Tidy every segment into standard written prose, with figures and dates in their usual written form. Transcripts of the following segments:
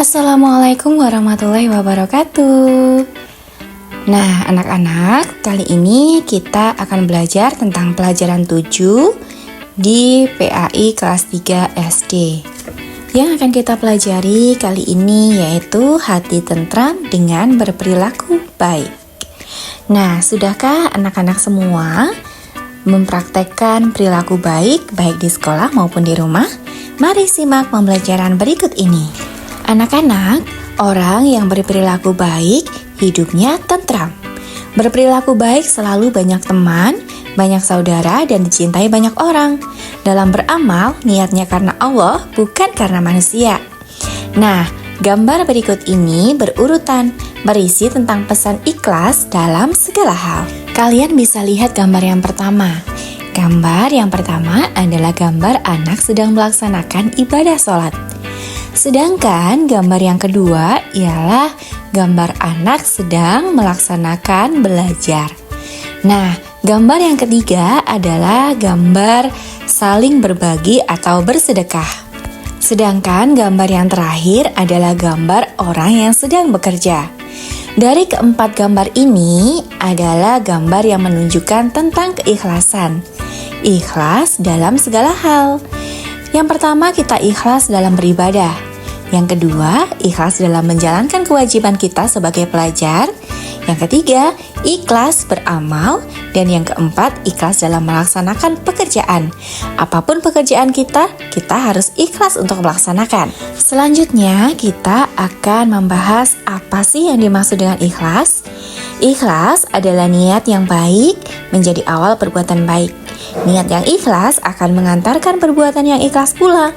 Assalamualaikum warahmatullahi wabarakatuh. Nah, anak-anak, kali ini kita akan belajar tentang pelajaran 7 di PAI kelas 3 SD. Yang akan kita pelajari kali ini yaitu hati tentram dengan berperilaku baik. Nah, sudahkah anak-anak semua mempraktekkan perilaku baik di sekolah maupun di rumah? Mari simak pembelajaran berikut ini. Anak-anak, orang yang berperilaku baik, hidupnya tentram. Berperilaku baik selalu banyak teman, banyak saudara, dan dicintai banyak orang. Dalam beramal, niatnya karena Allah, bukan karena manusia. Nah, gambar berikut ini berurutan, berisi tentang pesan ikhlas dalam segala hal. Kalian bisa lihat gambar yang pertama. Gambar yang pertama adalah gambar anak sedang melaksanakan ibadah sholat. Sedangkan gambar yang kedua ialah gambar anak sedang melaksanakan belajar. Nah, gambar yang ketiga adalah gambar saling berbagi atau bersedekah. Sedangkan gambar yang terakhir adalah gambar orang yang sedang bekerja. Dari keempat gambar ini adalah gambar yang menunjukkan tentang keikhlasan. Ikhlas dalam segala hal. Yang pertama, kita ikhlas dalam beribadah. Yang kedua, ikhlas dalam menjalankan kewajiban kita sebagai pelajar. Yang ketiga, ikhlas beramal. Dan yang keempat, ikhlas dalam melaksanakan pekerjaan. Apapun pekerjaan kita harus ikhlas untuk melaksanakan. Selanjutnya, kita akan membahas apa sih yang dimaksud dengan ikhlas. Ikhlas adalah niat yang baik menjadi awal perbuatan baik. Niat yang ikhlas akan mengantarkan perbuatan yang ikhlas pula.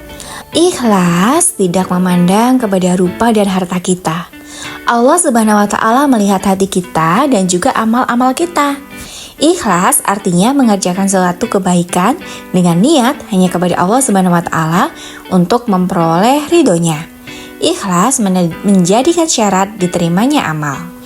Ikhlas tidak memandang kepada rupa dan harta kita. Allah Subhanahu wa Ta'ala melihat hati kita dan juga amal-amal kita. Ikhlas artinya mengerjakan suatu kebaikan dengan niat hanya kepada Allah Subhanahu wa Ta'ala untuk memperoleh ridhonya. Ikhlas menjadikan syarat diterimanya amal.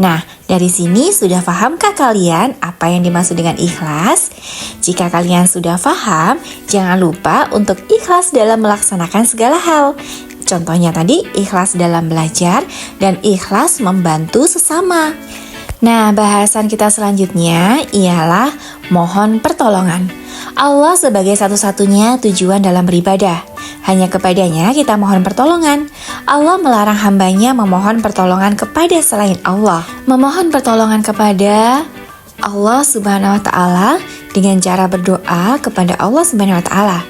Nah, dari sini sudah pahamkah kalian apa yang dimaksud dengan ikhlas? Jika kalian sudah paham, jangan lupa untuk ikhlas dalam melaksanakan segala hal. Contohnya tadi, ikhlas dalam belajar dan ikhlas membantu sesama. Nah, bahasan kita selanjutnya ialah mohon pertolongan. Allah sebagai satu-satunya tujuan dalam beribadah. Hanya kepadanya kita mohon pertolongan. Allah melarang hambanya memohon pertolongan kepada selain Allah. Memohon pertolongan kepada Allah Subhanahu wa Ta'ala dengan cara berdoa kepada Allah Subhanahu wa Ta'ala.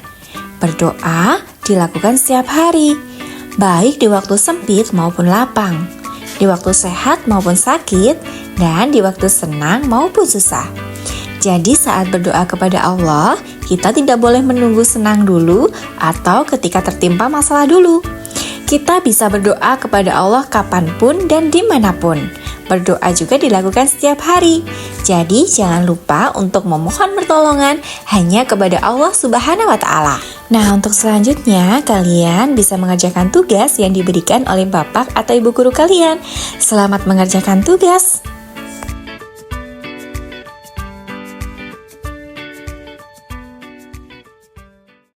Berdoa dilakukan setiap hari, baik di waktu sempit maupun lapang, di waktu sehat maupun sakit, dan di waktu senang maupun susah. Jadi saat berdoa kepada Allah, kita tidak boleh menunggu senang dulu atau ketika tertimpa masalah dulu. Kita bisa berdoa kepada Allah kapanpun dan dimanapun. Berdoa juga dilakukan setiap hari. Jadi jangan lupa untuk memohon pertolongan hanya kepada Allah Subhanahu wa Ta'ala. Nah, untuk selanjutnya kalian bisa mengerjakan tugas yang diberikan oleh bapak atau ibu guru kalian. Selamat mengerjakan tugas.